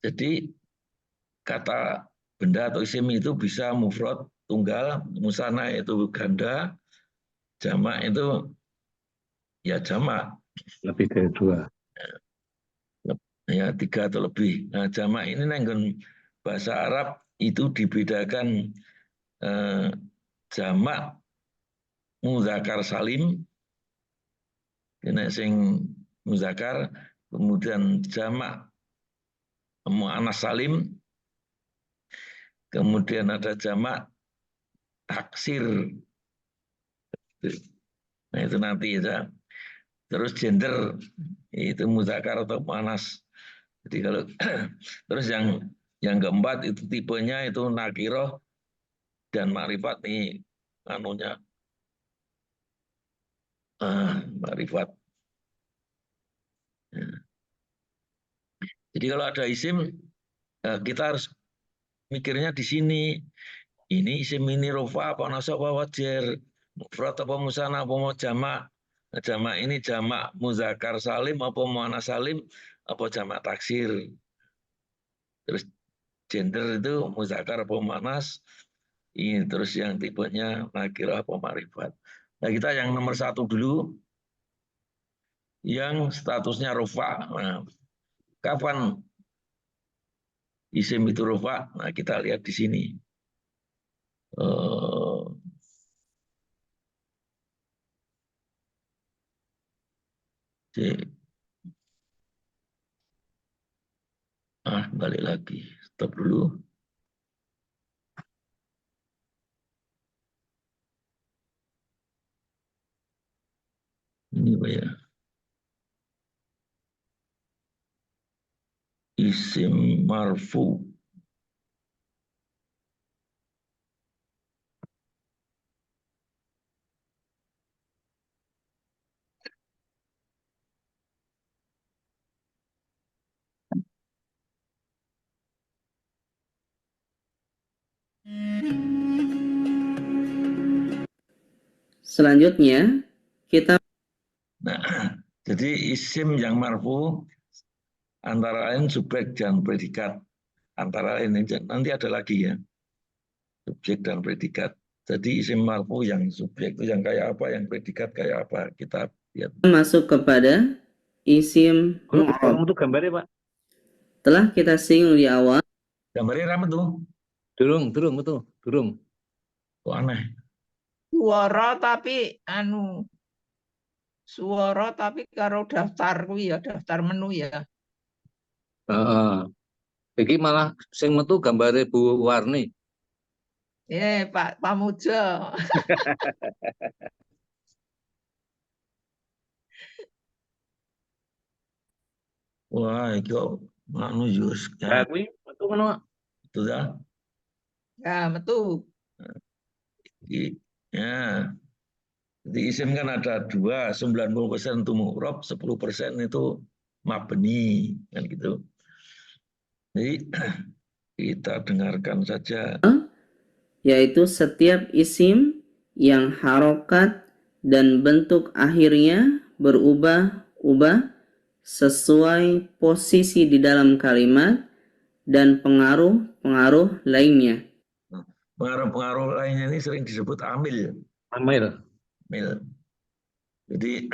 Jadi kata benda atau isim itu bisa mufrad tunggal, musanna itu ganda, jamak itu ya jamak. Lebih dari 2. Ya 3 atau lebih. Nah, jamak ini nenggon bahasa Arab itu dibedakan jamak muzakkar salim, kena sing muzakkar, kemudian jamak muannas salim, kemudian ada jamak taksir. Nah itu nanti ya. Terus gender itu muzakkar atau muannas. Jadi kalau terus yang keempat itu tipenya itu nakiroh dan makrifat nih anunya makrifat. Jadi kalau ada isim kita harus mikirnya di sini. Ini isim ini rofa apa nasab apa wajar, mufrad apa musanna apa mau jamak. Nah, jamak ini jamak muzakkar salim apa muannas salim apa jamak taksir. Terus gender itu muzakkar apa muannas. Ini terus yang tipenya nakirah apa makrifat. Nah kita yang nomor 1 dulu, yang statusnya rofa. Nah, kapan isim itu rofa? Nah kita lihat di sini. Balik lagi. Stop dulu. Ini Pak ya. Isim marfu. Selanjutnya kita jadi isim yang marfu antara lain subjek dan predikat. Antara lain nanti ada lagi ya. Subjek dan predikat. Jadi isim marfu yang subjek itu yang kayak apa, yang predikat kayak apa, kita lihat. Masuk kepada isim mu'rab. Itu gambarnya, Pak. Telah kita singgung di awal. Gambarnya apa tuh? Durung. Kok aneh? Suara tapi karo daftar kuwi ya, daftar menu ya. Iki malah sing metu gambare Bu Warni. Pak Pamuja. Wah, itu anu jus. Lah kuwi metu ngono. Itu dah. Ya, metu. Ya. Jadi isim kan ada 2, 90% itu mu'rab, 10% itu mabni, kan gitu. Jadi kita dengarkan saja. Yaitu setiap isim yang harokat dan bentuk akhirnya berubah-ubah sesuai posisi di dalam kalimat dan pengaruh-pengaruh lainnya. Pengaruh-pengaruh lainnya ini sering disebut amil. Amil. Jadi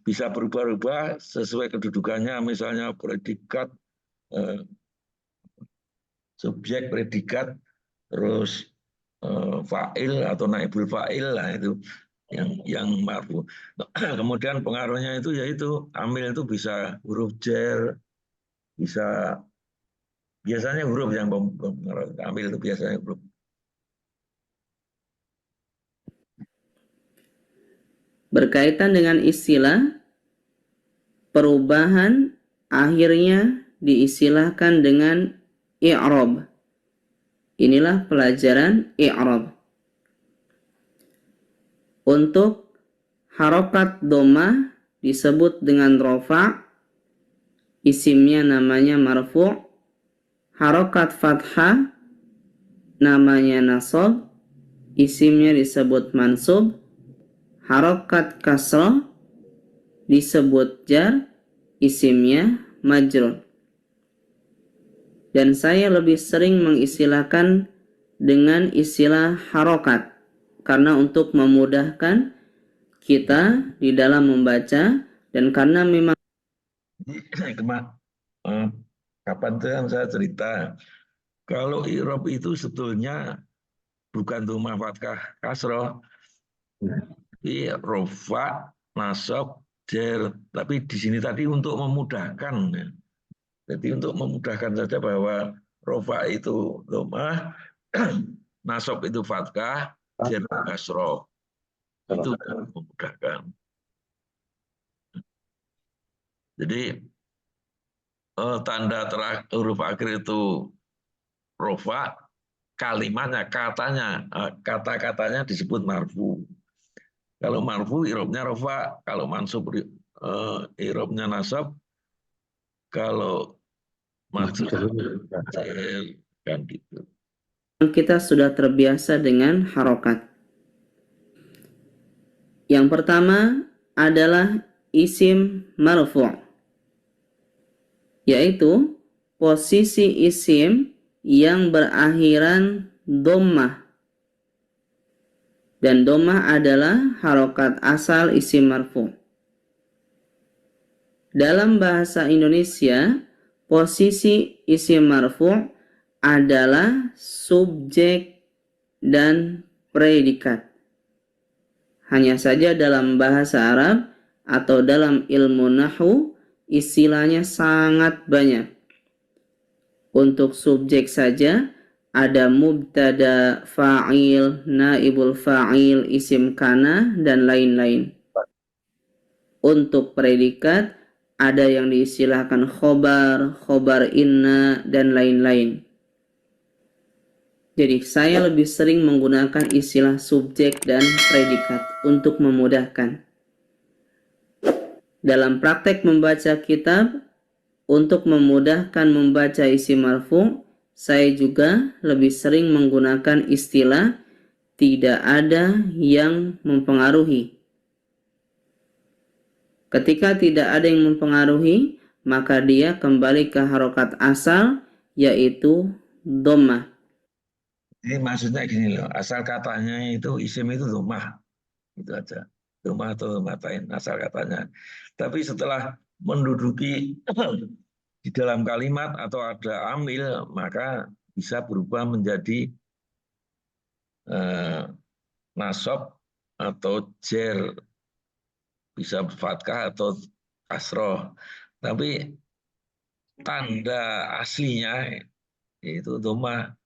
bisa berubah-ubah sesuai kedudukannya, misalnya predikat, subjek, predikat, terus fa'il atau naibul fa'il lah itu yang marfu. Kemudian pengaruhnya itu yaitu amil itu bisa huruf jar, bisa biasanya huruf yang mempengaruhi. Amil itu biasanya huruf. Berkaitan dengan istilah, perubahan akhirnya diistilahkan dengan i'rab. Inilah pelajaran i'rab. Untuk harokat dhamma disebut dengan rofa, isimnya namanya marfu'. Harokat fathah namanya nasab, isimnya disebut mansub. Harokat kasrah disebut jar, isimnya majrur. Dan saya lebih sering mengistilahkan dengan istilah harokat, karena untuk memudahkan kita di dalam membaca, dan karena memang Kapan tuh kan saya cerita, kalau irob itu sebetulnya bukan domah fathah kasroh, tapi rofa, nasab, jer. Tapi di sini tadi untuk memudahkan, ya. Jadi untuk memudahkan saja bahwa rofa itu domah, nasab itu fathah, jer kasroh. Itu memudahkan. Jadi tanda terakhir huruf akhir itu rofa, kalimatnya, katanya, kata-katanya disebut marfu. Kalau marfu irobnya rofa, kalau mansub irobnya nasab, kalau majrur kan gitu. kita sudah terbiasa dengan harokat. Yang pertama adalah isim marfu', yaitu posisi isim yang berakhiran dhammah. Dan dhammah adalah harokat asal isim marfu'. Dalam bahasa Indonesia, posisi isim marfu' adalah subjek dan predikat. Hanya saja dalam bahasa Arab atau dalam ilmu nahwu, istilahnya sangat banyak. Untuk subjek saja ada mubtada, fa'il, naibul fa'il, isim kana, dan lain-lain. Untuk predikat ada yang diistilahkan khobar, khobar inna, dan lain-lain. Jadi saya lebih sering menggunakan istilah subjek dan predikat untuk memudahkan. Dalam praktek membaca kitab, untuk memudahkan membaca isim marfu', saya juga lebih sering menggunakan istilah tidak ada yang mempengaruhi. Ketika tidak ada yang mempengaruhi, maka dia kembali ke harokat asal, yaitu dhammah. Ini maksudnya gini loh, asal katanya itu isim itu domah, itu aja, domah atau matain asal katanya. Tapi setelah menduduki di dalam kalimat atau ada amil, maka bisa berubah menjadi nasab atau jer, bisa fathah atau kasroh. Tapi tanda aslinya itu domah.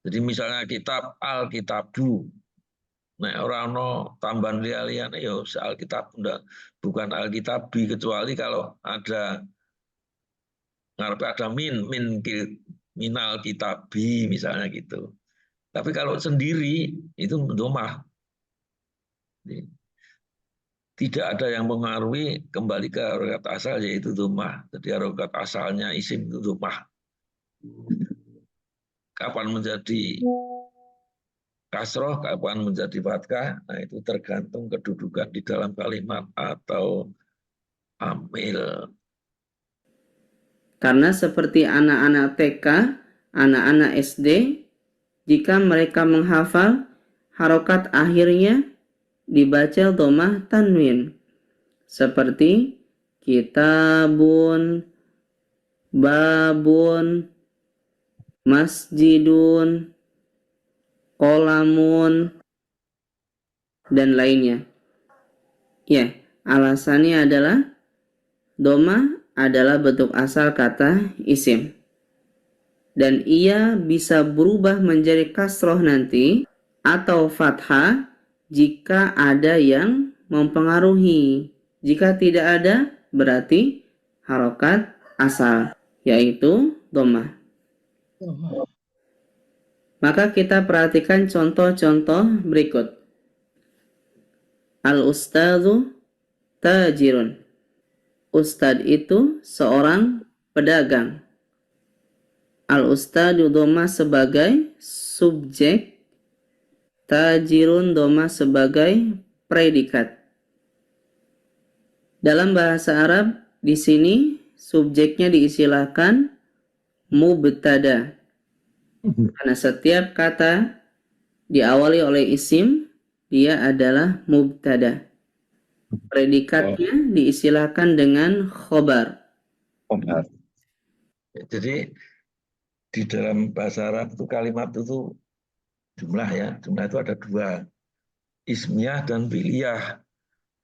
Jadi misalnya kitab Alkitabu, nek orang no tambahan lian-lian, ya Alkitab bukan Alkitabi, kecuali kalau ada ngarepe ada minal kitabi misalnya gitu. Tapi kalau sendiri itu domah. Tidak ada yang mengaruhi, kembali ke harokat asal yaitu domah. Jadi harokat asalnya isim itu domah. Kapan menjadi kasroh, kapan menjadi fathah, nah itu tergantung kedudukan di dalam kalimat atau amil. Karena seperti anak-anak TK, anak-anak SD, jika mereka menghafal, harokat akhirnya dibaca dhammah tanwin. Seperti kitabun, babun, masjidun, kolamun, dan lainnya. Ya, alasannya adalah dhammah adalah bentuk asal kata isim. Dan ia bisa berubah menjadi kasroh nanti atau fathah jika ada yang mempengaruhi. Jika tidak ada, berarti harokat asal, yaitu dhammah. Maka kita perhatikan contoh-contoh berikut. Al-ustadzu tajirun. Ustadz itu seorang pedagang. Al-ustadzu dhammah sebagai subjek, tajirun dhammah sebagai predikat. Dalam bahasa Arab, di sini subjeknya diistilahkan mubtada. Karena setiap kata diawali oleh isim, dia adalah mubtada. Predikatnya diistilahkan dengan khobar. Jadi di dalam bahasa Arab itu kalimat itu jumlah ya, jumlah itu ada dua, ismiyah dan fi'liyah.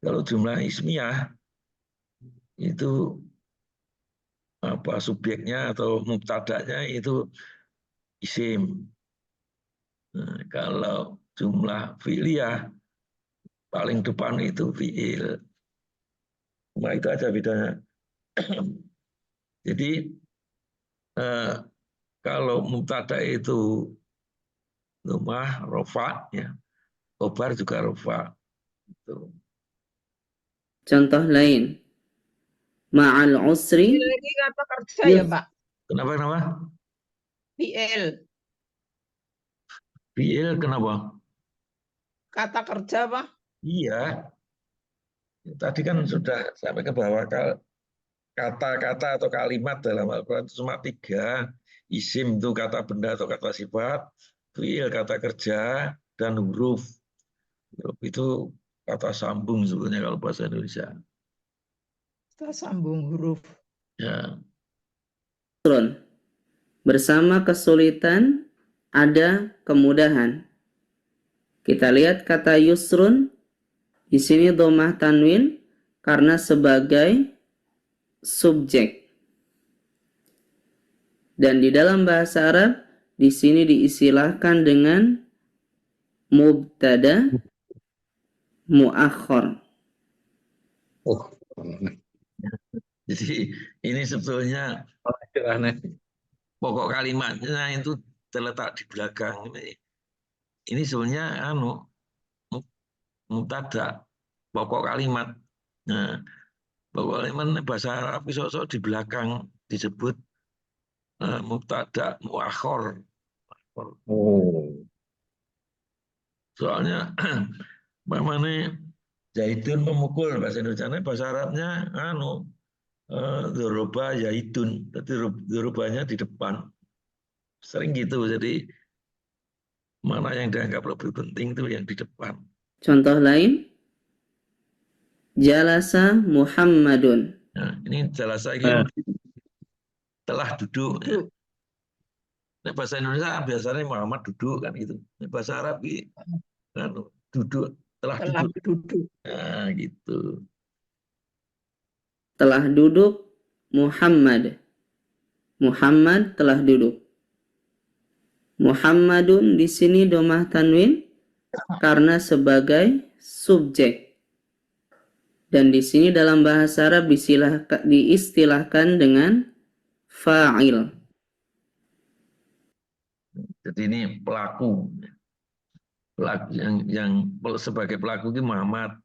Kalau jumlah ismiyah itu apa subjeknya atau mubtadanya itu isim. Nah, kalau jumlah fi'liyah paling depan itu fi'il. Nah, itu aja bedanya. Jadi kalau mubtada itu rumah rofa ya, khobar juga rofa. Gitu. Contoh lain, ma'al usri. Ini kata kerja ya, Pak. Kenapa? PL. Fi'il kenapa? Kata kerja, Pak. Iya, tadi kan sudah sampai ke bawah kata-kata atau kalimat dalam Al-Quran itu cuma tiga. Isim itu kata benda atau kata sifat, fi'il kata kerja, dan huruf. Huruf itu kata sambung sebetulnya kalau bahasa Indonesia. Kita sambung huruf. Ya. Bersama kesulitan ada kemudahan. Kita lihat kata yusrun, di sini domah tanwin karena sebagai subjek. Dan di dalam bahasa Arab di sini diistilahkan dengan mubtada muakhar. Jadi ini sebetulnya pokok kalimatnya itu terletak di belakang. Ini sebenarnya mubtada, pokok kalimat. Nah, pokok kalimat bahasa Arab sok di belakang disebut mubtada muakhar. Soalnya bagaimana Zaidun memukul bahasa Indonesia, bahasa Arabnya doroba Zaidun, tapi dorobanya di depan. Sering gitu, jadi mana yang dianggap lebih penting itu yang di depan. Contoh lain, jalasa Muhammadun. Nah, ini jalasa ini telah duduk. Ya. Nah, bahasa Indonesia biasanya Muhammad duduk kan gitu. Nah, bahasa Arab ini duduk, telah duduk. Nah, gitu. Telah duduk Muhammad. Muhammad telah duduk. Muhammadun di sini domah tanwin karena sebagai subjek. Dan di sini dalam bahasa Arab diistilahkan dengan fa'il. Jadi ini pelaku yang sebagai pelaku ini Muhammad.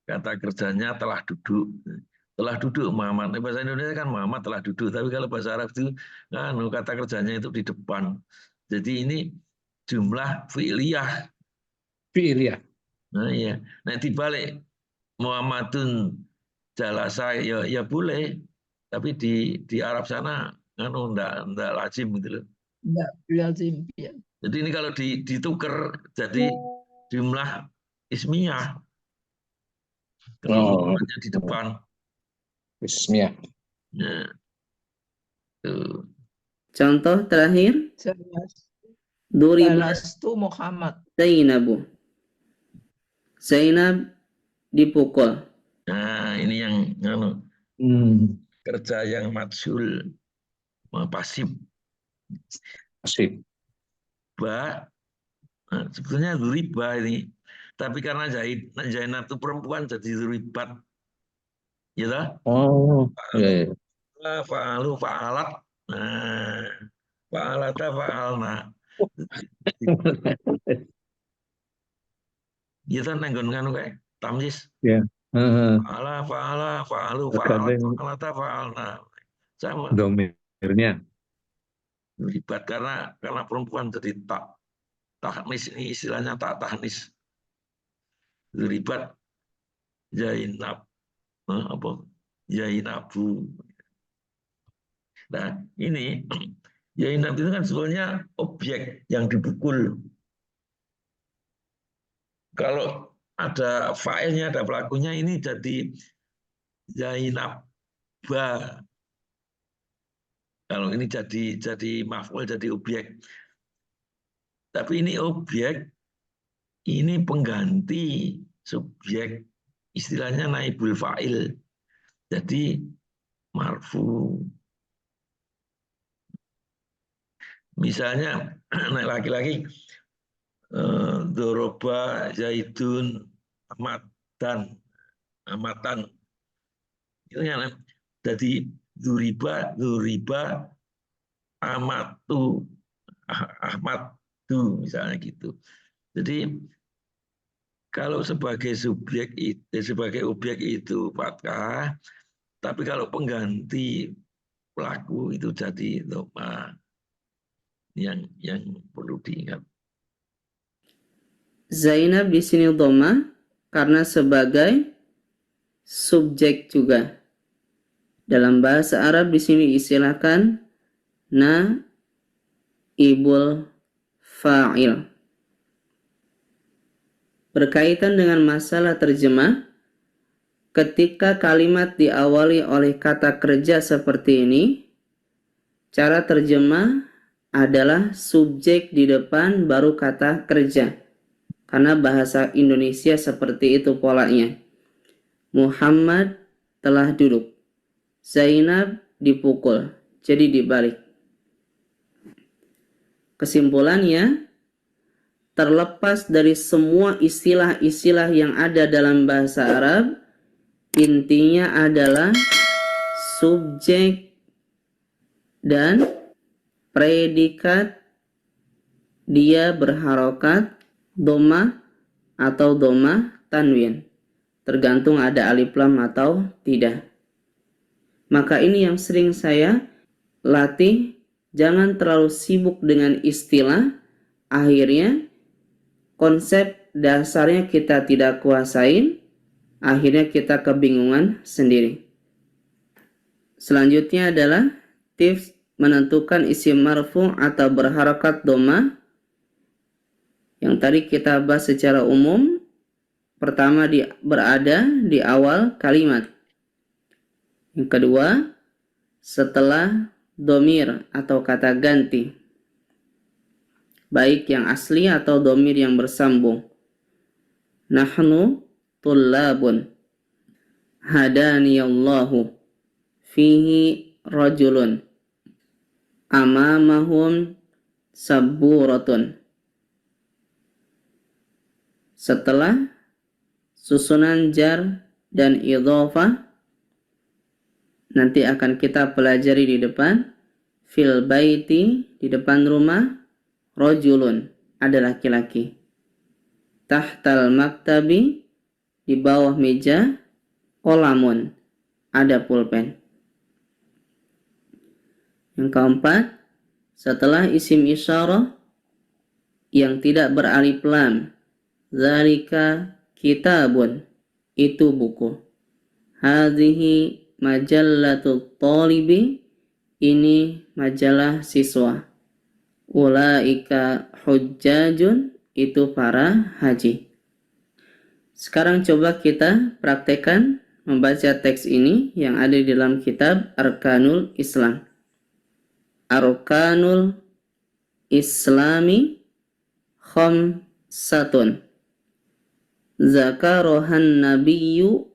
Kata kerjanya telah duduk. Telah duduk Muhammad. Bahasa Indonesia kan Muhammad telah duduk, tapi kalau bahasa Arab itu kata kerjanya itu di depan. Jadi ini jumlah fi'liyah. Fi'liyah. Nah, iya. Nah, dibalik Muhammadun jalasa ya boleh, tapi di Arab sana enggak lazim gitu loh. Enggak lazim ya. Jadi ini kalau ditukar jadi jumlah ismiyah. Kalau di depan. Ismiyah. Nah, tuh. Contoh terakhir, Jalastu Muhammad. Zainabu. Zainab dipukul. Nah, ini yang kerja yang majhul, pasif. Pasif. Nah, sebetulnya riba ini. Tapi karena Zainab itu perempuan jadi ribat. Gitu? Oh, iya. Fa'alu fa'alat. Nah, fa'alata fa'alna. Gitu nenggon kan kayak tamyiz. Ya. Fa'ala fa'alu fa'alat fa'alata fa'alna. Sama. Domirnya. Ribat karena perempuan jadi tahnis, ini istilahnya tak tahnis. Ribat Zainab Zainabu. Nah, ini Zainab itu kan sebetulnya objek yang dipukul. Kalau ada failnya, ada pelakunya, ini jadi Zainab. Kalau ini jadi maf'ul, jadi objek. Tapi ini objek, ini pengganti subjek, istilahnya naibul fa'il. Jadi marfu. Misalnya laki-laki doroba zaidun amatan. Itu yang jadi duriba amatu ahmadu misalnya gitu. Jadi kalau sebagai subjek sebagai objek itu fathah, tapi kalau pengganti pelaku itu jadi dhamma. Yang perlu diingat. Zainab di sini dhamma karena sebagai subjek juga. Dalam bahasa Arab di sini istilahkan naibul fa'il. Berkaitan dengan masalah terjemah, ketika kalimat diawali oleh kata kerja seperti ini, cara terjemah adalah subjek di depan baru kata kerja. Karena bahasa Indonesia seperti itu polanya. Muhammad telah duduk. Zainab dipukul. Jadi dibalik. Kesimpulannya, terlepas dari semua istilah-istilah yang ada dalam bahasa Arab, intinya adalah subjek dan predikat dia berharokat dhamma atau dhamma tanwin, tergantung ada alif lam atau tidak. Maka ini yang sering saya latih, jangan terlalu sibuk dengan istilah, akhirnya konsep dasarnya kita tidak kuasain, akhirnya kita kebingungan sendiri. Selanjutnya adalah tips menentukan isim marfu atau berharakat dhamma. Yang tadi kita bahas secara umum. Pertama berada di awal kalimat. Yang kedua, setelah domir atau kata ganti. Baik yang asli atau domir yang bersambung. Nahnu tullabun. Hadaniyallahu. Fihi rajulun. Amamahum sabburatun. Setelah susunan jar dan idhofah, nanti akan kita pelajari di depan. Fil baiti, di depan rumah. Rajulun, ada laki-laki. Tahtal maktabi, di bawah meja. Qalamun, ada pulpen. Yang keempat, setelah isim isyarah yang tidak beralif lam, zalika kitabun, itu buku. Hadhihi majallatul talibi, ini majalah siswa. Ulaika hujjajun, itu para haji. Sekarang coba kita praktekkan membaca teks ini yang ada di dalam kitab Arkanul Islam. Arkanul Islami khamsatun. Zakarohan Nabiyyu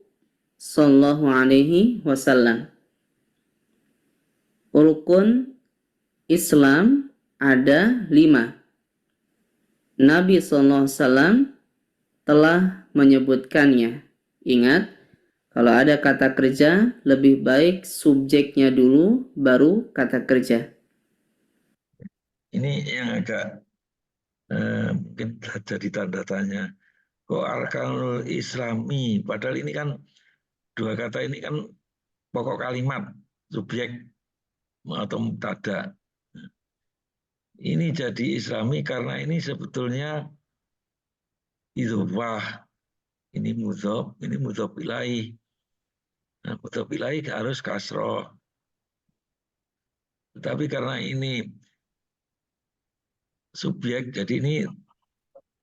sallallahu alaihi wasallam. Rukun Islam ada 5. Nabi sallallahu alaihi wasallam telah menyebutkannya. Ingat, kalau ada kata kerja, lebih baik subjeknya dulu, baru kata kerja. Ini yang agak mungkin jadi tanda tanya. Kok arkanul islami? Padahal ini kan dua kata ini kan pokok kalimat, subjek atau mubtada. Ini jadi islami karena ini sebetulnya idhofah. Ini mudhof, ini mudhof ilaih. Nah, mudhof ilaih harus kasroh. Tetapi karena ini subjek, jadi ini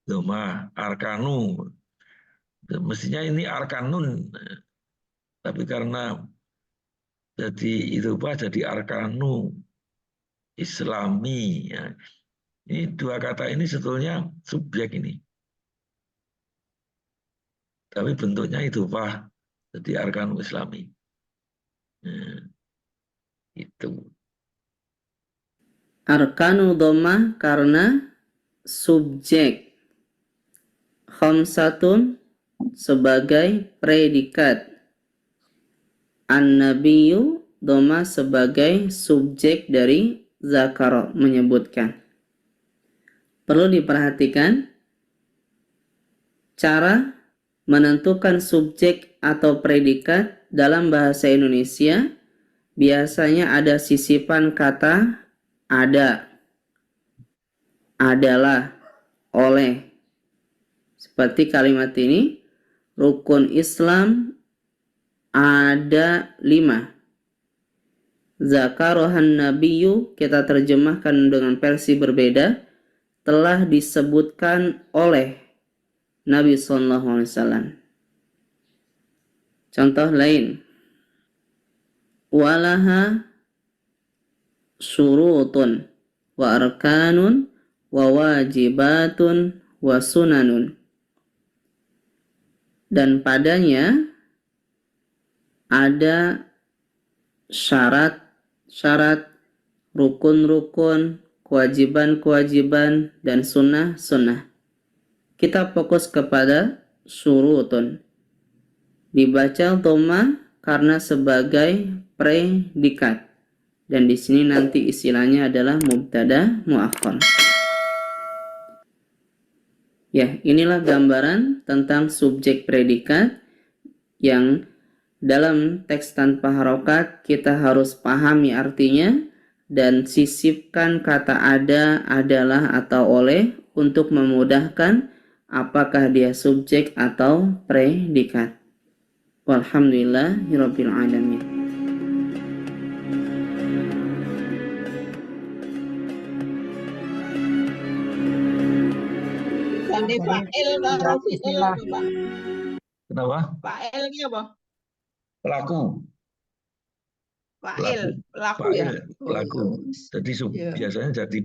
doma, arkanu. Mestinya ini arkanun, tapi karena jadi itu jadi arkanu Islami. Ya. Ini dua kata ini sebetulnya subjek ini. Tapi bentuknya itu Pak, jadi arkanu Islami. Nah, itu. Arkanu dhammah karena subjek. Khamsatun sebagai predikat. An-nabiyyu dhammah sebagai subjek dari zakara menyebutkan. Perlu diperhatikan cara menentukan subjek atau predikat dalam bahasa Indonesia biasanya ada sisipan kata ada, adalah, oleh. Seperti kalimat ini, rukun Islam ada 5. Zakarohan nabiyyu, kita terjemahkan dengan versi berbeda, telah disebutkan oleh Nabi SAW. Contoh lain, walaha syurutun wa arkanun wa wajibatun wa sunanun. Dan padanya ada syarat-syarat, rukun-rukun, kewajiban-kewajiban, dan sunnah-sunnah. Kita fokus kepada syurutun. Dibaca dhamma karena sebagai predikat. Dan di sini nanti istilahnya adalah mubtada muakhkhar. Ya, inilah gambaran tentang subjek predikat yang dalam teks tanpa harokat kita harus pahami artinya dan sisipkan kata ada, adalah, atau oleh untuk memudahkan apakah dia subjek atau predikat. Walhamdulillahirabbil alamin. Jadi fa'il karo fi'il apa, Pak? Kenapa? Fa'il ini apa? Pelaku. Fa'il, pelaku ya. Pelaku. Jadi Iya. biasanya jadi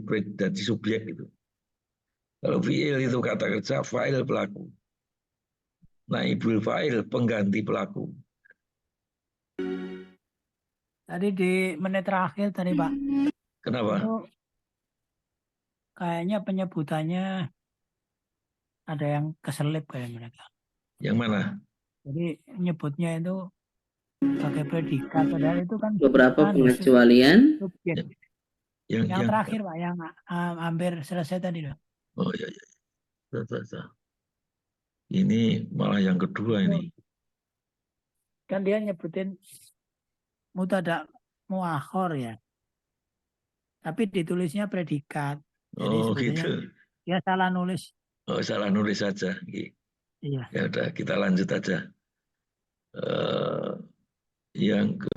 subjek itu. Kalau fi'il itu kata kerja, fa'il pelaku. Naibul fa'il pengganti pelaku. Tadi di menit terakhir tadi Pak, Kenapa? itu kayaknya penyebutannya ada yang keselip kayak mereka. Yang mana? Jadi nyebutnya itu pakai predikat, padahal itu kan Beberapa anu, pengecualian. subjek. Yang Terakhir Pak, yang hampir selesai tadi loh. Oh iya. Ini malah yang kedua ini. Kan dia nyebutin mubtada muakhkhar ya. Tapi ditulisnya predikat. Jadi Oh sebetulnya gitu. dia salah nulis. Oh salah nulis saja. Iya. Ya udah kita lanjut aja. Yang ke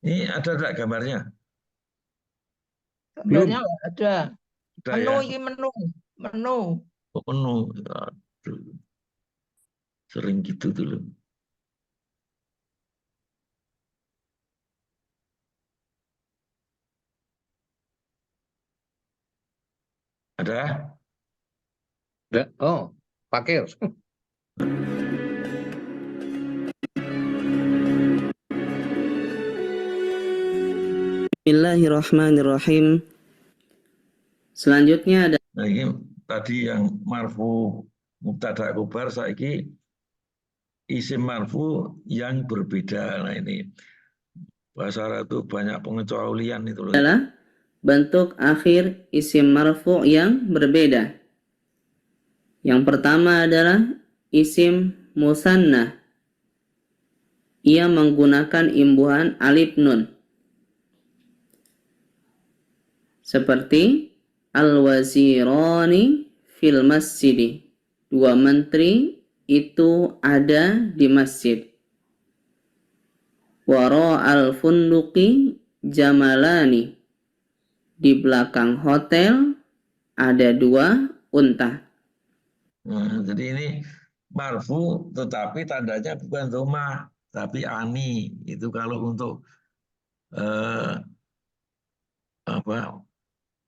ini ada enggak gambarnya? Gambarnya nggak ada. Ada Menu ya? ini menu. Oh, penuh. Aduh. Sering gitu dulu. Ada? Oh, pakir. Bismillahirrahmanirrahim. Selanjutnya ada Nah, ini tadi yang marfu mubtada khobar, saiki isim marfu yang berbeda. Nah ini bahasa Arab itu banyak pengecualian itu loh. adalah bentuk akhir isim marfu yang berbeda. Yang pertama adalah isim musanna. ia menggunakan imbuhan alif nun. Seperti al-wazirani fil masjid. Dua menteri itu ada di masjid. Wara al-funduqi jamalani. Di belakang hotel ada dua unta. Nah, jadi ini marfu tetapi tandanya bukan dhamma tapi ani. Itu kalau untuk apa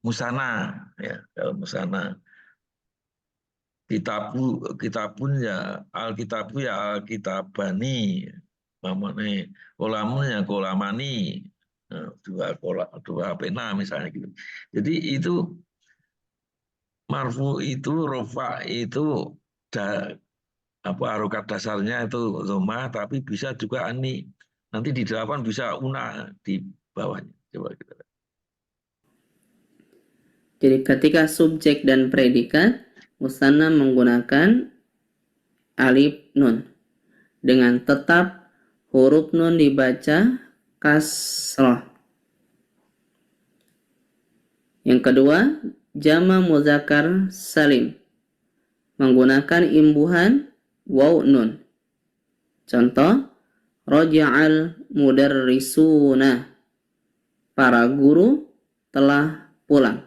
musana ya, kalau musana. Kitabun ya alkitabu ya alkitabani, mamane kolamun ya kolamani. Nah, dua pena misalnya gitu. Jadi itu marfu itu rofa itu harokat dasarnya itu dhamma tapi bisa juga ani. Nanti di depan bisa una di bawahnya. Coba kita lihat. Jadi ketika subjek dan predikat, musanna menggunakan alif nun. Dengan tetap huruf nun dibaca kasroh. Yang kedua, jama muzakkar salim. Menggunakan imbuhan waw nun. Contoh, raja'al mudarrisuna. Para guru telah pulang.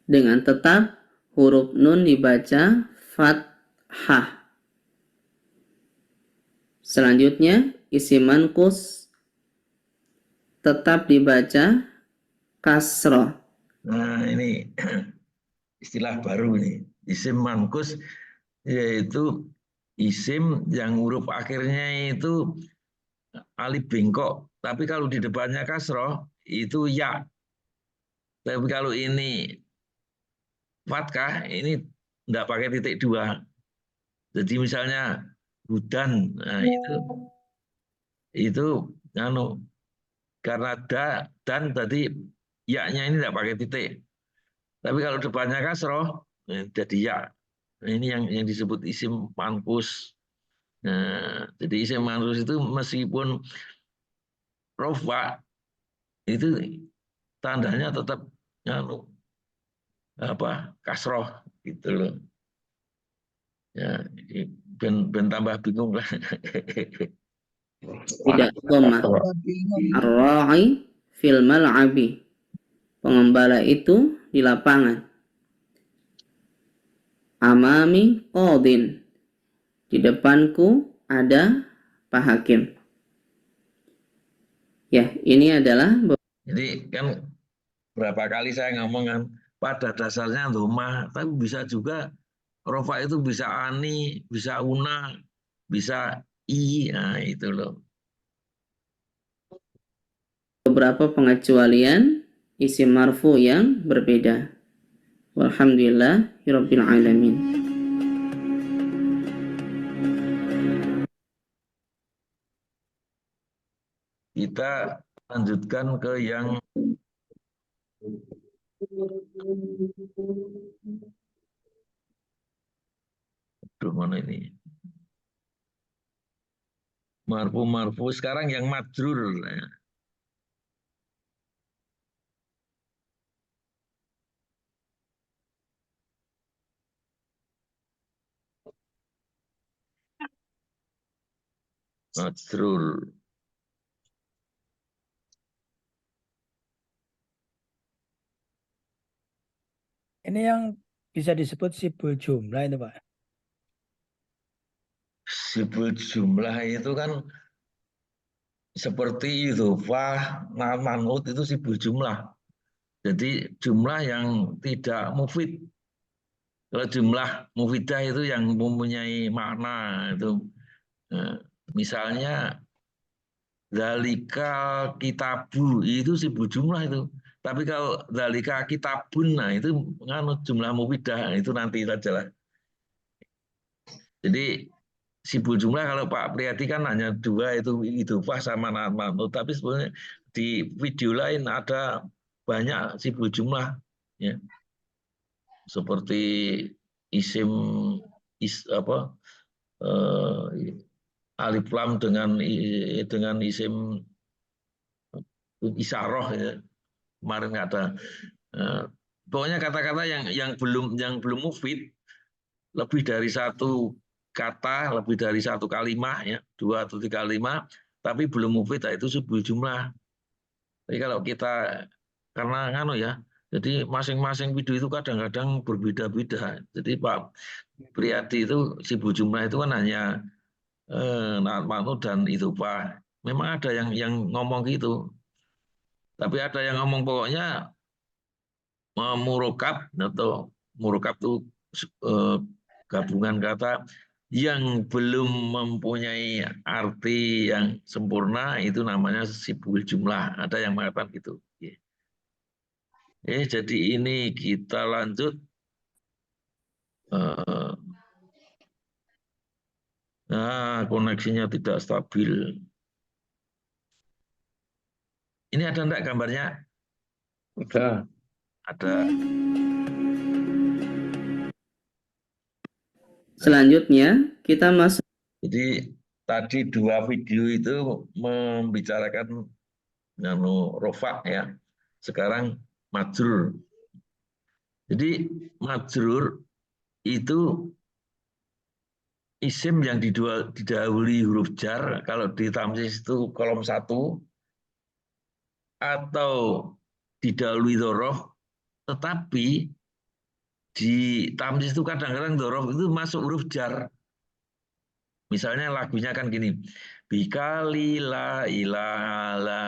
Dengan tetap huruf nun dibaca fathah. Selanjutnya isim manqus tetap dibaca kasroh. Nah, ini istilah baru ini. Isim manqus yaitu isim yang huruf akhirnya itu alif bengkok. Tapi kalau di depannya kasroh itu ya. Tapi kalau ini fathah ini enggak pakai titik dua. Jadi misalnya hudan, nah itu karena dan tadi ya-nya ini enggak pakai titik. Tapi kalau depannya kasroh jadi ya. Nah, ini yang disebut isim manqus. Nah, jadi isim manqus itu meskipun rofa itu tandanya tetap kasroh gitu loh. Ya, ben tambah bingung lah. Tidak dhammah. Ar-ra'i fil mal'abi. Pengembala itu di lapangan. Amami qadin. Di depanku ada Pak Hakim. Ya, ini adalah Jadi kan berapa kali saya ngomong kan pada dasarnya dhamma, tapi bisa juga rofa itu bisa ani, bisa una, bisa i, nah itu loh. beberapa pengecualian isim marfu yang berbeda. Walhamdulillahirabbil alamin. Kita lanjutkan ke yang mana ini? Marfu sekarang yang majrur. Majrur. Ini yang bisa disebut sibul jumlah itu Pak. Sibul jumlah itu kan seperti idhofah, manut itu sibul jumlah. Jadi jumlah yang tidak mufid. Kalau jumlah mufidah itu yang mempunyai makna itu. Misalnya zalika kitabu itu sibul jumlah itu. Tapi kalau zalika kitabun, nah itu jumlah mufidah, itu nanti saja lah. Jadi sibul jumlah kalau Pak Priyadi kan hanya dua itu idhofah sama manut. Tapi sebenarnya di video lain ada banyak sibul jumlah, ya. Seperti isim alif lam dengan isim isyarah ya. Kemarin nggak ada. Pokoknya kata-kata yang belum mufid, lebih dari satu kata, lebih dari satu kalimat ya, 2 atau 3 kalimat, tapi belum mufid, itu subul jumlah. Jadi kalau kita karena ya, jadi masing-masing video itu kadang-kadang berbeda-beda. Jadi Pak Priyadi itu subul jumlah itu kan hanya Naat Manu dan itu Pak. Memang ada yang ngomong gitu. Tapi ada yang ngomong pokoknya murokab atau murokab itu gabungan kata yang belum mempunyai arti yang sempurna, itu namanya sibul jumlah. Ada yang mengatakan gitu. Jadi ini kita lanjut. Nah, koneksinya tidak stabil. Ini ada enggak gambarnya? Udah. Ada. Selanjutnya kita masuk. Jadi tadi 2 video itu membicarakan rofa ya. Sekarang majrur. Jadi majrur itu isim yang didahului huruf jar, kalau di tamsis itu kolom 1, atau didahului dzaraf, tetapi di tamsis itu kadang-kadang dzaraf itu masuk huruf jar. Misalnya lagunya kan gini, bikali la ilaha la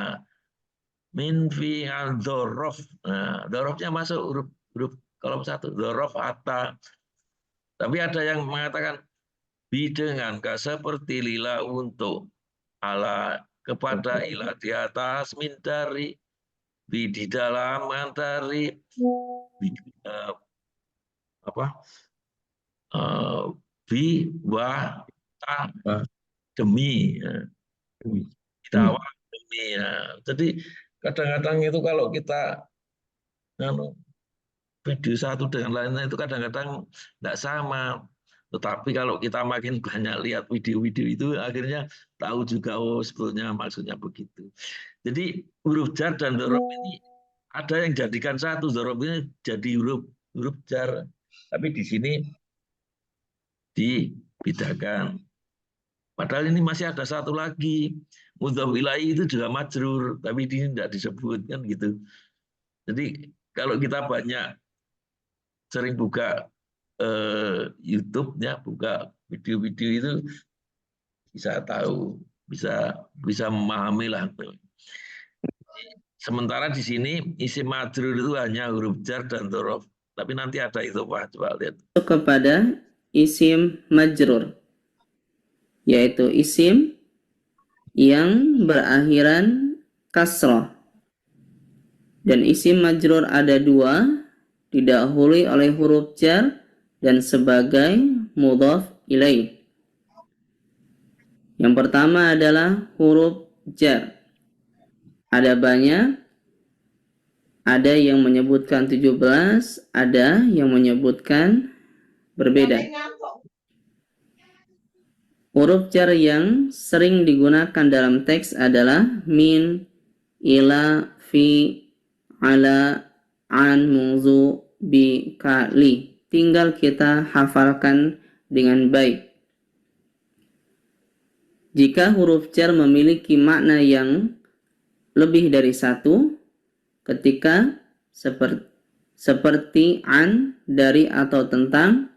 min fi al-dzaraf. Nah, dzarafnya masuk huruf kolom 1, dzaraf atta. Tapi ada yang mengatakan dengan seperti lila untuk, ala kepada, ila di atas, min dari, di dalam, antari, bi wa ta demi, kita demi ya. Jadi kadang-kadang itu kalau kita video satu dengan lainnya itu kadang-kadang tidak sama. Tetapi kalau kita makin banyak lihat video-video itu, akhirnya tahu juga, oh sebetulnya maksudnya begitu. Jadi huruf jar dan dzaraf ini ada yang jadikan satu, dzaraf ini jadi huruf jar. Tapi di sini dibedakan. Padahal ini masih ada satu lagi. Mudhaf ilaihi itu juga majrur, tapi ini tidak disebut kan gitu. Jadi kalau kita banyak sering buka YouTube ya, buka video-video itu, bisa tahu, bisa memahami lah. Sementara di sini isim majrur itu hanya huruf jar dan dzaraf. Tapi nanti ada itu Pak, coba lihat. Kepada isim majrur, yaitu isim yang berakhiran kasrah. Dan isim majrur ada 2, didahului oleh huruf jar dan sebagai mudhaf ilaih. Yang pertama adalah huruf jar. Ada banyak, ada yang menyebutkan 17, ada yang menyebutkan berbeda. Huruf jar yang sering digunakan dalam teks adalah min, ila, fi, ala, an, munzu, bi, kali. Tinggal kita hafalkan dengan baik. Jika huruf jar memiliki makna yang lebih dari 1, ketika seperti an, dari, atau tentang,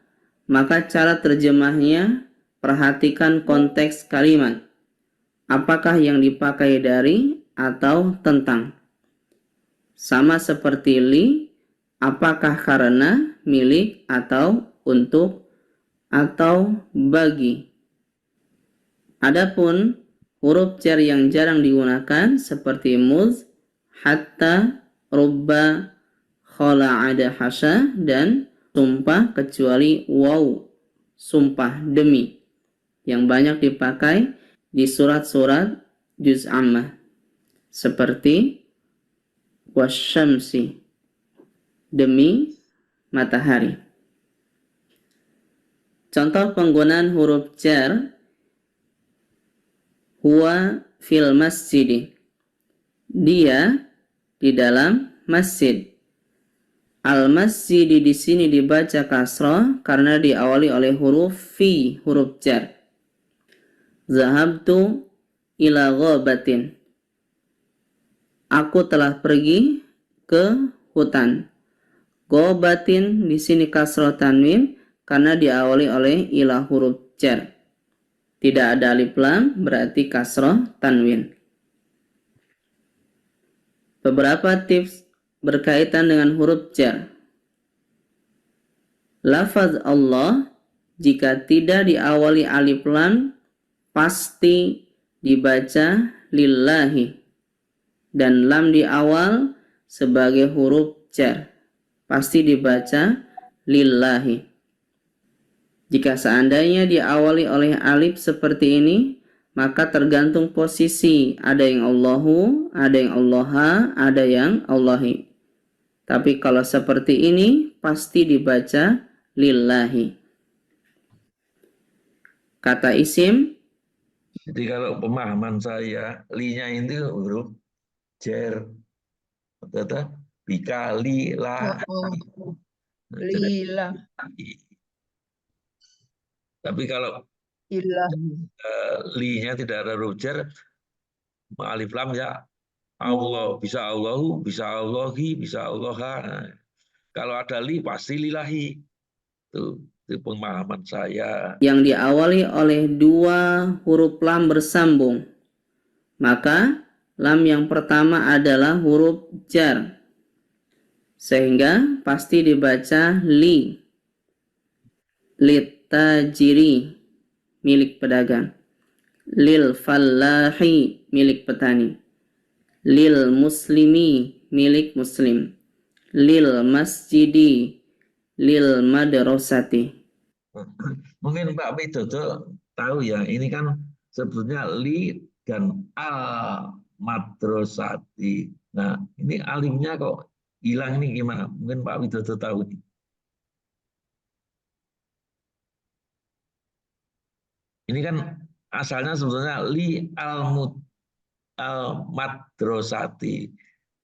maka cara terjemahnya perhatikan konteks kalimat. Apakah yang dipakai dari atau tentang? Sama seperti li, apakah karena, milik, atau untuk, atau bagi. Adapun huruf jar yang jarang digunakan seperti muz, hatta, rubba, khala, ada, hasya, dan sumpah kecuali waw, sumpah demi, yang banyak dipakai di surat-surat juz ammah seperti wasyamsi, demi matahari. Contoh penggunaan huruf jar, huwa fil masjid. Dia di dalam masjid. Al-masjid di sini dibaca kasroh karena diawali oleh huruf fi, huruf jar. Zahabtu ila ghabatin. Aku telah pergi ke hutan. Ghabatin di sini kasroh tanwin karena diawali oleh ila huruf jar. Tidak ada alif lam, berarti kasroh tanwin. Beberapa tips berkaitan dengan huruf jar. Lafaz Allah jika tidak diawali alif lam pasti dibaca lillahi, dan lam di awal sebagai huruf jar pasti dibaca lillahi. Jika seandainya diawali oleh alif seperti ini, maka tergantung posisi, ada yang Allahu, ada yang Allaha, ada yang Allahi. Tapi kalau seperti ini pasti dibaca lillahi. Kata isim, Jadi kalau pemahaman saya, li-nya itu huruf jar. Kata bika li la. Oh, Jadi, lila, tapi kalau ilah. li-nya tidak ada huruf jar, alif lam ya Allah, bisa Allahu, bisa Allahi, bisa Allaha. Nah, kalau ada li pasti lillahi. Itu pemahaman saya. yang diawali oleh dua huruf lam bersambung, maka lam yang pertama adalah huruf jar, sehingga pasti dibaca li. Litajiri, milik pedagang. Lil fallahi, milik petani. Lil muslimi, milik muslim. Lil masjidi, lil madrasati. Mungkin Pak Widodo tahu ya, ini kan sebetulnya li dan al madrasati. Nah, ini alifnya kok hilang nih gimana? Mungkin Pak Widodo tahu nih. Ini kan asalnya sebetulnya li al madrasati.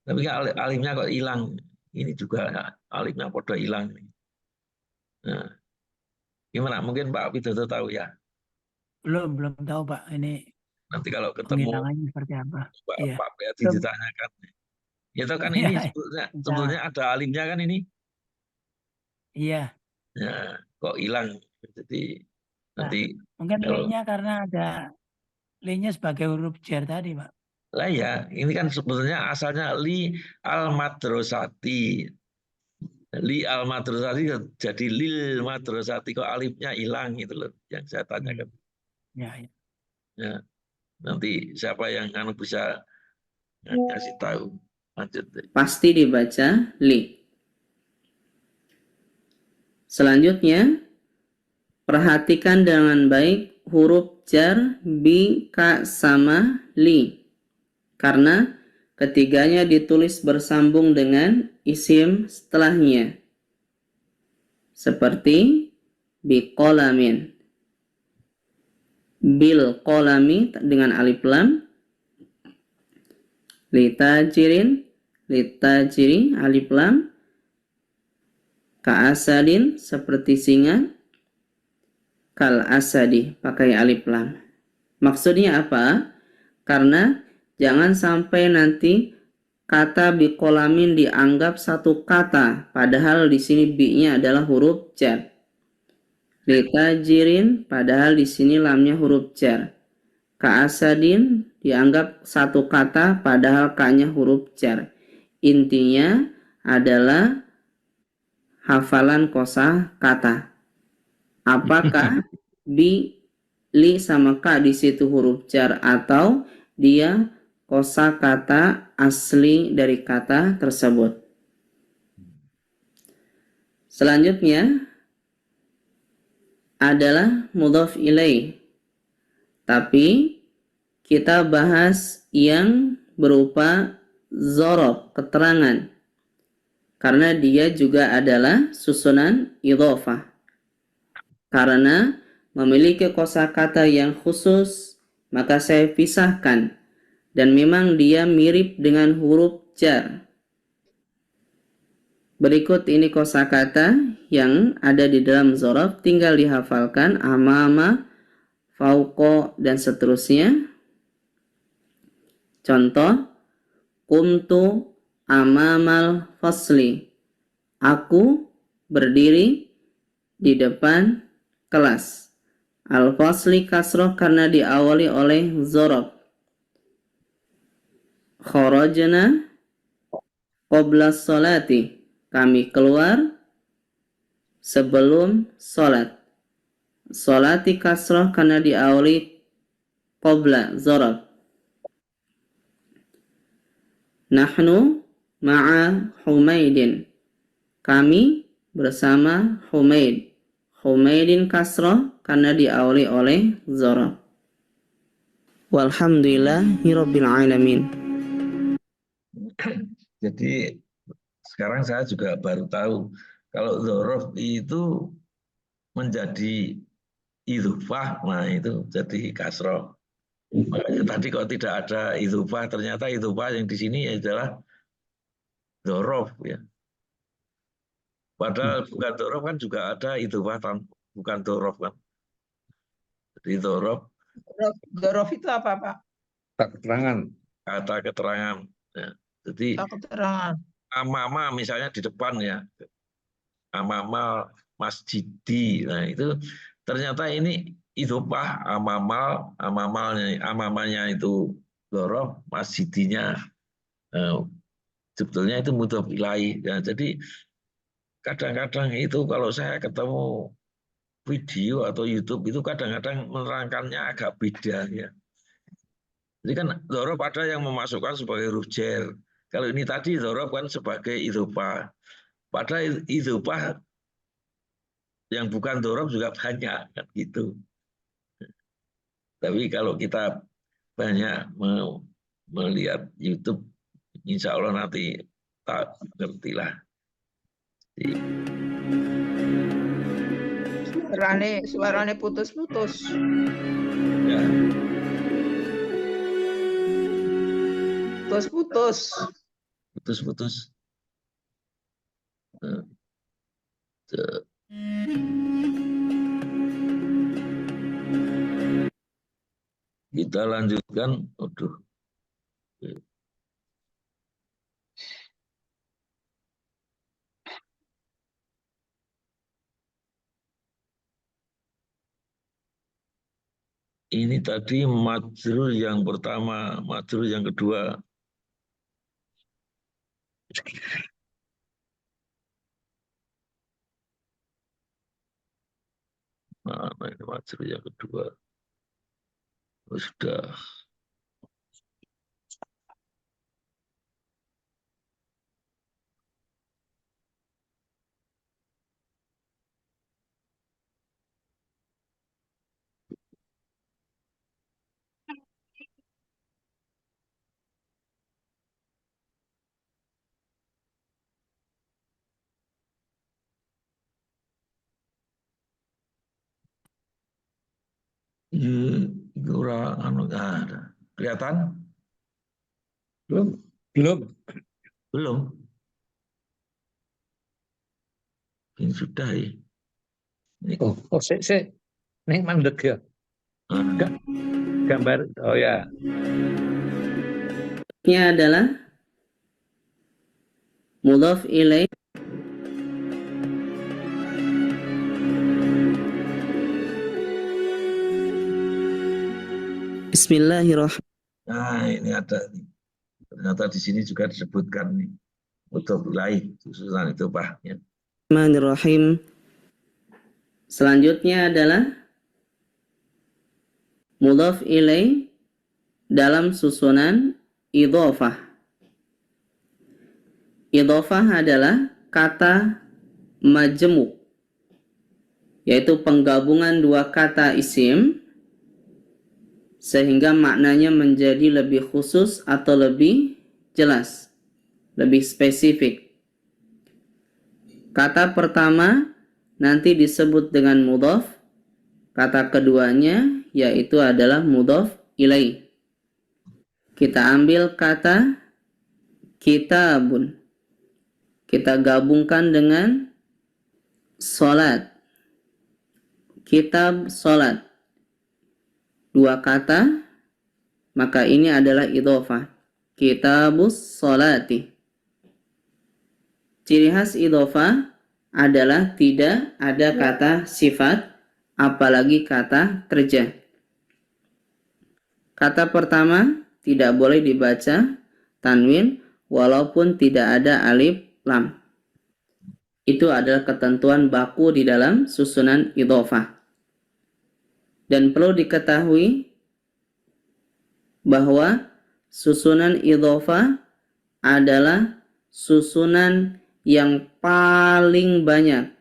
Tapi kan alifnya kok hilang. Ini juga alifnya podo hilang nih. Nah, gimana? Mungkin Pak Widodo tahu ya. Belum tahu Pak. Ini Nanti kalau ketemu penghilangannya seperti apa. Pak Iya. Pak Beati Belum. ditanyakan. Ya tahu kan Iya, ini sebetulnya ada alimnya kan ini. Iya. Ya, kok hilang. Jadi nanti Mungkin kalau li-nya karena ada li-nya sebagai huruf jar tadi, Pak. lah ya, ini kan sebetulnya asalnya li al madrasati. Li al madrasati jadi lil madrasati, kok alifnya hilang itu loh yang saya tanyakan. Ya. Ya, nanti siapa yang bisa ngasih tahu. Lanjut. Pasti dibaca li. Selanjutnya, perhatikan dengan baik huruf jar bi, ka, sama li. Karena ketiganya ditulis bersambung dengan isim setelahnya. Seperti biqolamin. Bil qolami dengan alif lam. Litajirin, litajiri alif lam. Ka'asadin seperti singa. Kal asadi pakai alif lam. Maksudnya apa? Karena jangan sampai nanti kata biqolamin dianggap satu kata, padahal di sini bi-nya adalah huruf jar. Litajirin, padahal di sini lamnya huruf jar. Ka'asadin dianggap satu kata, padahal ka-nya huruf jar. Intinya adalah hafalan kosa kata. Apakah bi, li sama ka di situ huruf jar atau dia kosa kata asli dari kata tersebut. Selanjutnya adalah mudhaf ilaih. Tapi kita bahas yang berupa zorof, keterangan. Karena dia juga adalah susunan idhofah. Karena memiliki kosakata yang khusus, maka saya pisahkan. Dan memang dia mirip dengan huruf jar. Berikut ini kosakata yang ada di dalam dzaraf, tinggal dihafalkan amama, fauqa, dan seterusnya. Contoh, kuntu amamal fasli. Aku berdiri di depan kelas. Al-fasli kasroh karena diawali oleh dzaraf. Kharajna qabla sholati. Kami keluar sebelum sholat. Sholati kasroh karena diawali qabla dzaraf. Nahnu ma'a Humaidin. Kami bersama Humaid. Humaidin kasroh karena diawali oleh dzaraf. Walhamdulillahirabbil alamin. Jadi sekarang saya juga baru tahu kalau dzaraf itu menjadi idzofah, nah itu jadi kasroh. Makanya tadi kok tidak ada idzofah, ternyata idzofah yang di sini adalah dzaraf ya. Padahal bukan dzaraf kan juga ada idzofah, bukan dzaraf kan. Jadi dzaraf Dzaraf itu apa, Pak? keterangan. kata keterangan. Ya. Jadi Kata keterangan. amama misalnya di depan ya, amama masjidi, nah itu ternyata ini idzofah amamanya itu dzaraf, masjidinya sebetulnya itu mudhof ilaih. Ya, jadi kadang-kadang itu kalau saya ketemu video atau YouTube itu kadang-kadang menerangkannya agak beda ya. Jadi kan dzaraf ada yang memasukkan sebagai huruf jar. Kalau ini tadi dzaraf kan sebagai idzofah. Padahal idzofah yang bukan dzaraf juga banyak kan gitu. Tapi kalau kita banyak melihat YouTube, insya Allah nanti tak ngertilah. Suarane putus-putus. Ya. Putus-putus. Putus-putus. Kita lanjutkan. Aduh. Ini tadi majrur yang pertama, majrur yang kedua. Nah, ini majrur yang kedua. Sudah. Ini ora anu ada. Kelihatan? Belum. Belum. Ini sudah ya. Ini. Sik. Ning mandek ya. Gambar. Oh ya. Ini adalah mudhaf ilaih. Bismillahirrahmanirrahim. Nah, ini ada. Ternyata di sini juga disebutkan nih. Mudhof ilaih, susunan itu Pak. Ya. Bismillahirrahmanirrahim. Selanjutnya adalah mudhaf ilaih dalam susunan idhofah. Idhofah adalah kata majemuk, yaitu penggabungan dua kata isim sehingga maknanya menjadi lebih khusus atau lebih jelas, lebih spesifik. Kata pertama nanti disebut dengan mudhaf, kata keduanya yaitu adalah mudhof ilaih. Kita ambil kata kitabun. Kita gabungkan dengan salat. Kitab salat. Dua kata, maka ini adalah idhofah. Kitabus salati. Ciri khas idhofah adalah tidak ada kata sifat, apalagi kata kerja. Kata pertama tidak boleh dibaca tanwin walaupun tidak ada alif lam. Itu adalah ketentuan baku di dalam susunan idhofah. Dan perlu diketahui bahwa susunan idhofah adalah susunan yang paling banyak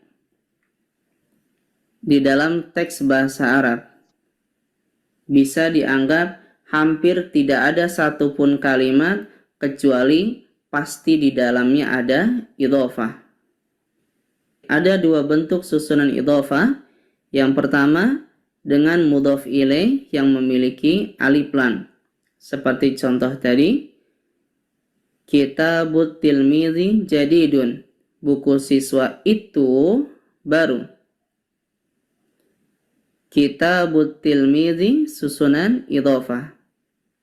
di dalam teks bahasa Arab. Bisa dianggap hampir tidak ada satupun kalimat kecuali pasti di dalamnya ada idhofah. Ada dua bentuk susunan idhofah. Yang pertama dengan mudhof ilaih yang memiliki alif lam. Seperti contoh tadi, Kitabut tilmizi jadidun. Buku siswa itu baru. Kitabut tilmizi susunan idhofah.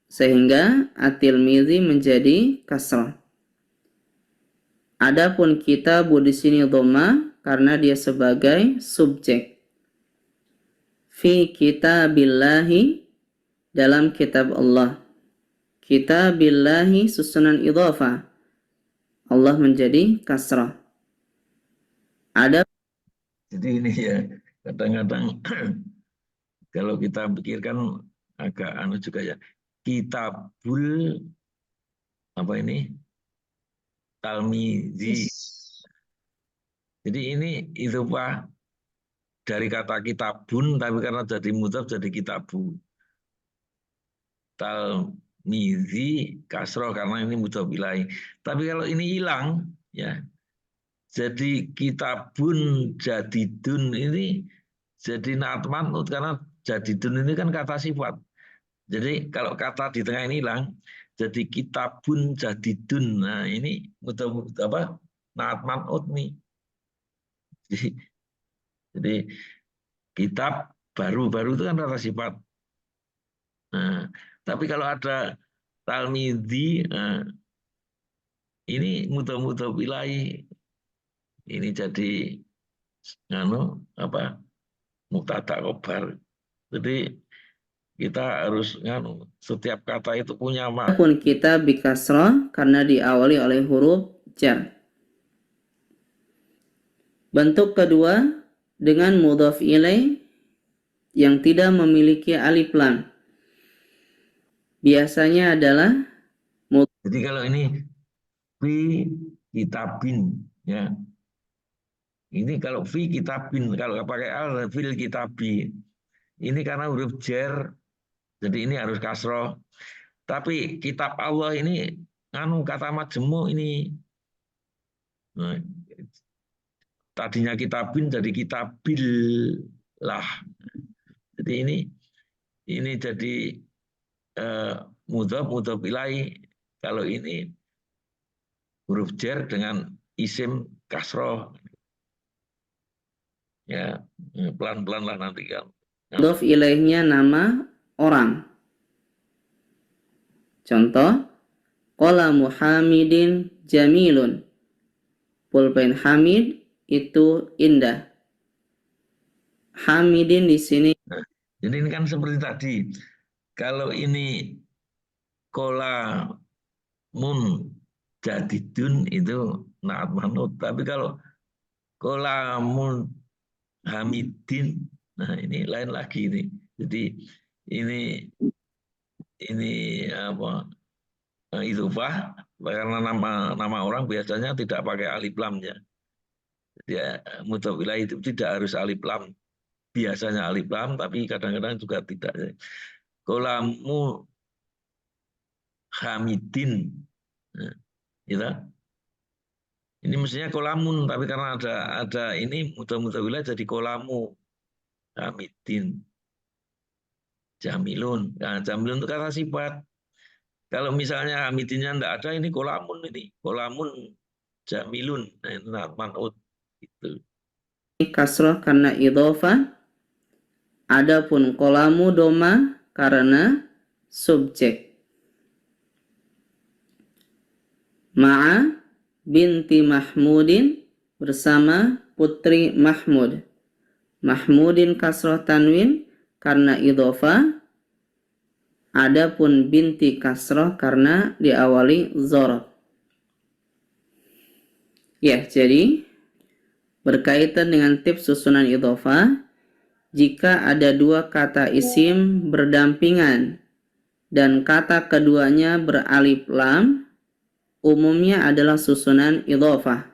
Sehingga at-tilmizi menjadi kasrah. Adapun kitabu di sini dhamma karena dia sebagai subjek. Fi kitabillahi, dalam kitab Allah. Kitabillahi susunan idhofah. Allah menjadi kasrah. Ada Jadi ini ya kadang-kadang kalau kita pikirkan agak juga ya. Kitabul apa ini? Talmizi. Jadi ini idhofah dari kata kitabun, tapi karena jadi mudhof jadi kitabu. Talmizi kasroh karena ini mudhof ilaih. Tapi kalau ini hilang, ya jadi kitabun jadidun ini jadi naat man'ut karena jadidun ini kan kata sifat. Jadi kalau kata di tengah ini hilang, jadi kitabun jadidun. Nah ini mudhof apa? Naat man'ut nih. Jadi kitab baru itu kan kata sifat. Nah, tapi kalau ada talmidzi, ini mudhof ilaih. Ini jadi mubtada khobar. Jadi kita harus setiap kata itu punya makna. pun kita bikasrah karena diawali oleh huruf jar. Bentuk kedua dengan mudhof ilaih yang tidak memiliki alif lam. Biasanya adalah Jadi kalau ini fi kitabin, ya. Ini kalau fi kitabin, kalau pakai al fil kitabi. Ini karena huruf jar, jadi ini harus kasroh. Tapi kitab Allah ini kata majmu ini. Nah, tadinya kitabin jadi kitabil lah. Jadi ini jadi mudhof ilaih. Kalau ini huruf jar dengan isim kasroh. Ya, pelan-pelan lah nanti kan. mudhof ilaihnya nama orang. Contoh, qalamu Hamidin jamilun. Pulpen Hamid itu indah. Hamidin di sini. Nah, jadi ini kan seperti tadi. Kalau ini kolamun jadidun itu naat manut. Tapi kalau kolamun hamidin, nah ini lain lagi ini. Jadi ini apa? Idhofah karena nama orang biasanya tidak pakai alif lam ya. Jadi mudhof ilaih itu tidak harus alif lam. Biasanya alif lam tapi kadang-kadang juga tidak. Kolamu hamidin. Nah, gitu. Ini mestinya kolamun tapi karena ada ini mudhof ilaih jadi kolamu. Hamidin. Jamilun. Nah, jamilun itu kata sifat. Kalau misalnya hamidinnya enggak ada, ini kolamun ini. Kolamun jamilun. Nah, itu man'ut. Gitu. Kasroh karena idhofah. Adapun kolamu doma karena subjek. Ma'a binti Mahmudin, bersama putri Mahmud. Mahmudin kasroh tanwin karena idhofah. Adapun binti kasroh karena diawali dzaraf. Ya, jadi berkaitan dengan tips susunan idhofah, jika ada dua kata isim berdampingan dan kata keduanya beralif lam, umumnya adalah susunan idhofah.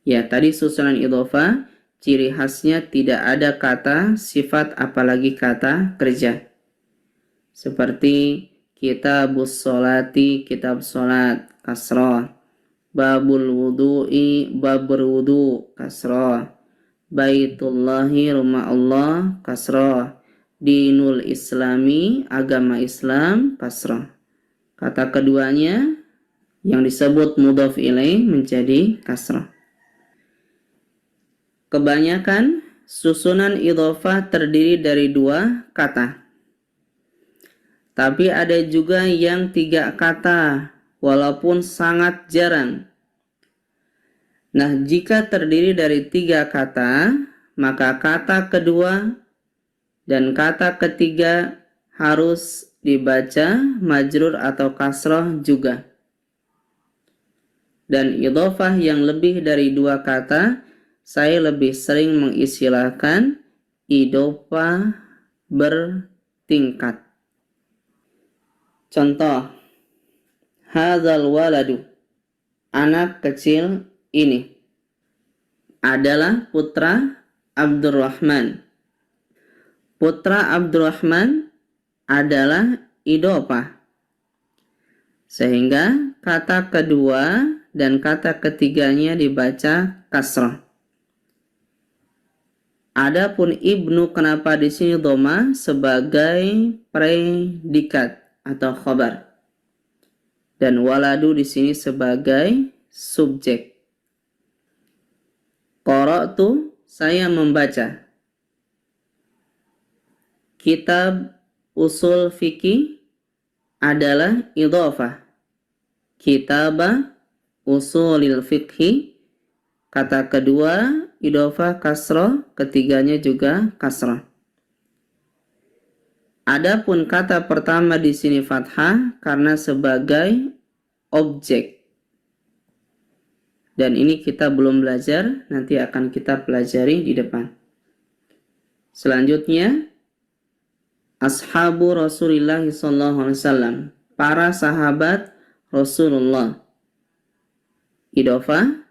Ya, tadi susunan idhofah, ciri khasnya tidak ada kata sifat apalagi kata kerja. Seperti kitabus sholati, kitab sholat, kasroh. Babul wudu'i, bab berwudu, kasroh. Baitullahi, rumah Allah, kasroh. Dinul islami, agama Islam, kasroh. Kata keduanya yang disebut mudhaf ilaih menjadi kasroh. Kebanyakan susunan idhofah terdiri dari dua kata. Tapi ada juga yang tiga kata, walaupun sangat jarang. Nah, jika terdiri dari tiga kata, maka kata kedua dan kata ketiga harus dibaca majrur atau kasroh juga. Dan idhofah yang lebih dari dua kata, saya lebih sering mengistilahkan idhofah bertingkat. Contoh, hadzal waladu, anak kecil ini adalah putra Abdurrahman. Putra Abdurrahman adalah idhofah. Sehingga kata kedua dan kata ketiganya dibaca kasrah. Adapun ibnu kenapa di sini dhamma? Sebagai predikat atau khabar. Dan waladu di sini sebagai subjek. Qara'tu, saya membaca. Kitab usul fikih adalah idhofah. Kitab usulil fikhi, kata kedua idhofah kasroh, ketiganya juga kasroh. Adapun kata pertama di sini fathah karena sebagai objek. Dan ini kita belum belajar, nanti akan kita pelajari di depan. Selanjutnya, ashabu Rasulillah SAW, para sahabat Rasulullah. Idhofah,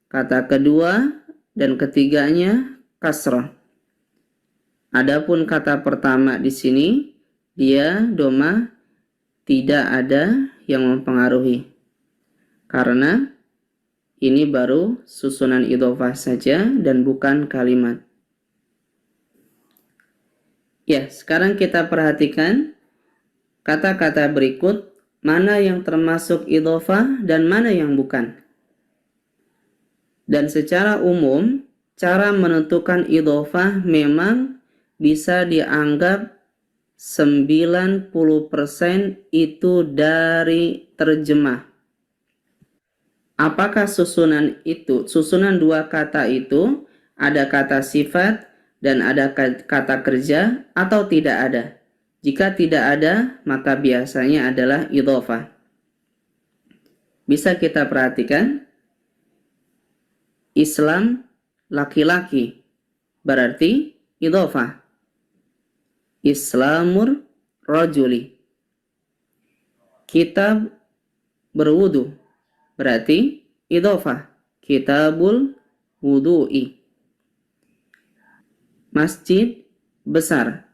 kata kedua dan ketiganya kasrah. Adapun kata pertama di sini, dia doma, tidak ada yang mempengaruhi. Karena ini baru susunan idhofah saja dan bukan kalimat. Ya, sekarang kita perhatikan kata-kata berikut, mana yang termasuk idhofah dan mana yang bukan. Dan secara umum, cara menentukan idhofah memang bisa dianggap 90% itu dari terjemah. Apakah susunan itu, susunan dua kata itu, ada kata sifat dan ada kata kerja atau tidak ada? Jika tidak ada, maka biasanya adalah idhofah. Bisa kita perhatikan, Islam laki-laki berarti idhofah. Islamur rajuli. Kitab berwudu berarti idhofah. Kitabul wudu'i. Masjid besar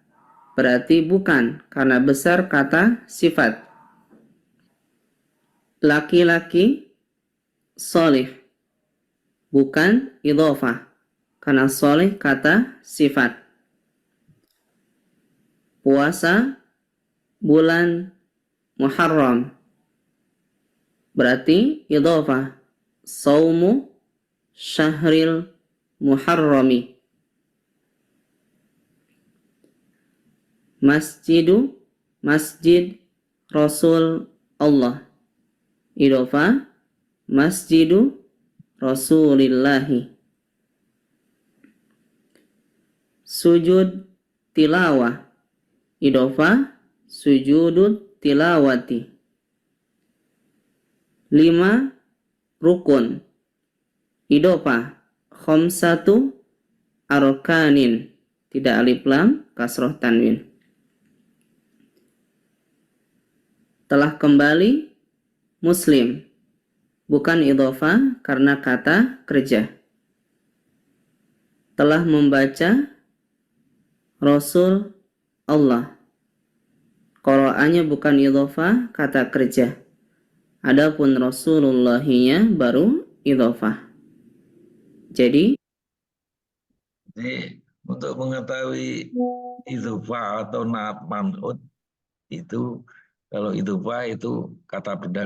berarti bukan, karena besar kata sifat. Laki-laki solih bukan idhofah, karena soleh kata sifat. Puasa bulan Muharram berarti idhofah. Saumu syahril muharrami. Masjidu masjid Rasul Allah. Idhofah masjidu Rasulillahi. Sujud tilawah. Idhofah sujudut tilawati. 5 rukun. Idhofah khamsatu arkanin. Tidak alif lam, kasroh tanwin. Telah kembali Muslim. Bukan idhofah karena kata kerja. Telah membaca Rasul Allah. Qira'ahnya bukan idhofah kata kerja. Adapun Rasulullahinya baru idhofah. Jadi untuk mengetahui idhofah atau naat man'ut itu, kalau idhofah itu kata benda,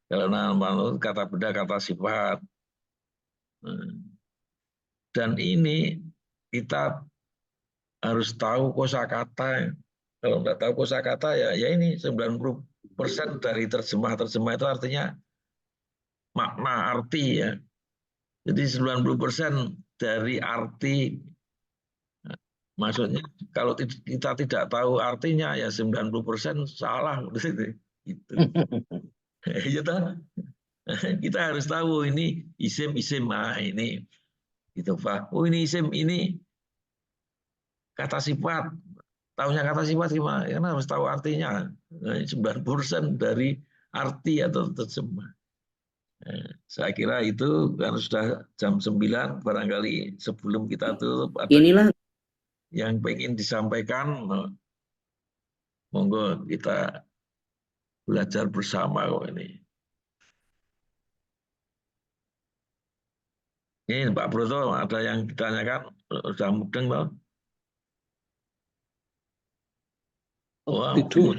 kalau naat man'ut kata benda, kata sifat. Dan ini kita harus tahu kosakata. Kalau nggak tahu kosakata ya ini 90% dari terjemah itu artinya makna arti ya. Jadi 90% dari arti, maksudnya kalau kita tidak tahu artinya ya 90% salah gitu. Ya, kita harus tahu ini isim ini gitu Pak. Oh ini isim, ini kata sifat. Tahunya kata sifat gimana? Karena harus tahu artinya. 90% dari arti atau terjemah. Saya kira itu kan sudah jam 9, barangkali sebelum kita tutup ada inilah yang pengen disampaikan, monggo kita belajar bersama kok ini. Ini Pak Broto ada yang ditanyakan, sudah mudeng Pak? Wah, Tidur.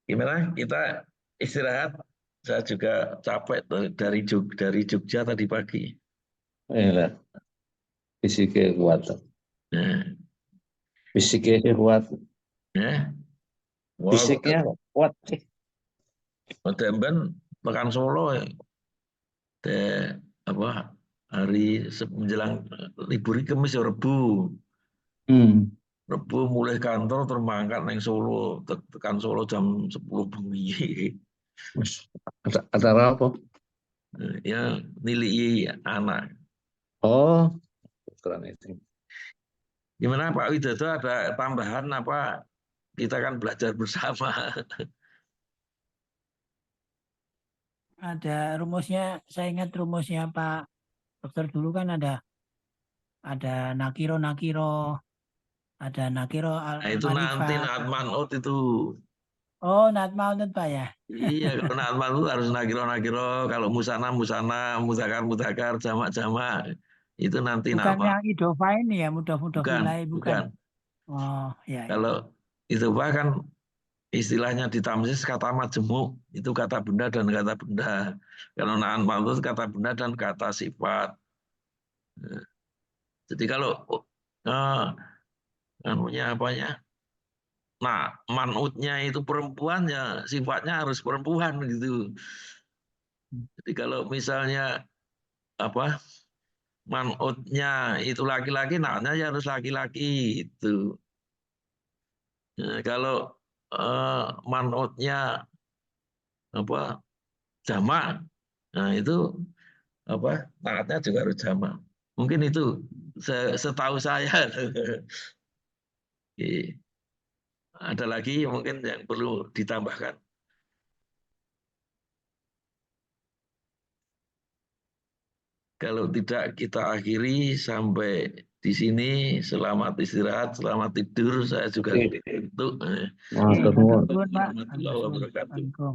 Gimana? Kita istirahat. Saya juga capek dari Jogja tadi pagi. Iya. Fisiknya kuat. Nah, Fisiknya kuat. ya. Wow, Fisiknya kuat. Demben tekan Solo apa hari menjelang libur Kamis ya Rebu. Rebu mulai kantor termangkat neng Solo, tekan Solo jam 10 bengi. Acara apa? Ya nilai anak. Oh, keren itu. Gimana Pak Widodo, ada tambahan apa? Kita kan belajar bersama. Ada rumusnya, saya ingat rumusnya Pak Dokter dulu kan ada nakiro, ada nakiro Nah, itu nanti al-marifat. naat man'ut itu. Oh, naat man'ut Pak ya? Iya, kalau naat man'ut harus nakiro. Kalau musana, mudzakkar, jamak. Itu nanti Bukan nama. yang idhofah ini ya, mudah-mudah ilai, Bukan. Oh, ya. Kalau itu bahkan istilahnya di tamsis kata majemuk, itu kata benda dan kata benda. Kalau naat man'ut kata benda dan kata sifat. Jadi kalau apanya? Nah, man'utnya itu perempuan ya sifatnya harus perempuan gitu. Jadi kalau misalnya apa man'utnya itu laki-laki, naatnya ya harus laki-laki itu. Nah, kalau man'utnya apa jamak, nah itu apa naatnya juga harus jamak. Mungkin itu setahu saya. Ada lagi mungkin yang perlu ditambahkan. Kalau tidak kita akhiri sampai di sini. Selamat istirahat, selamat tidur. Saya juga untuk. Matur nuwun. Pak. Warahmatullahi wabarakatuh.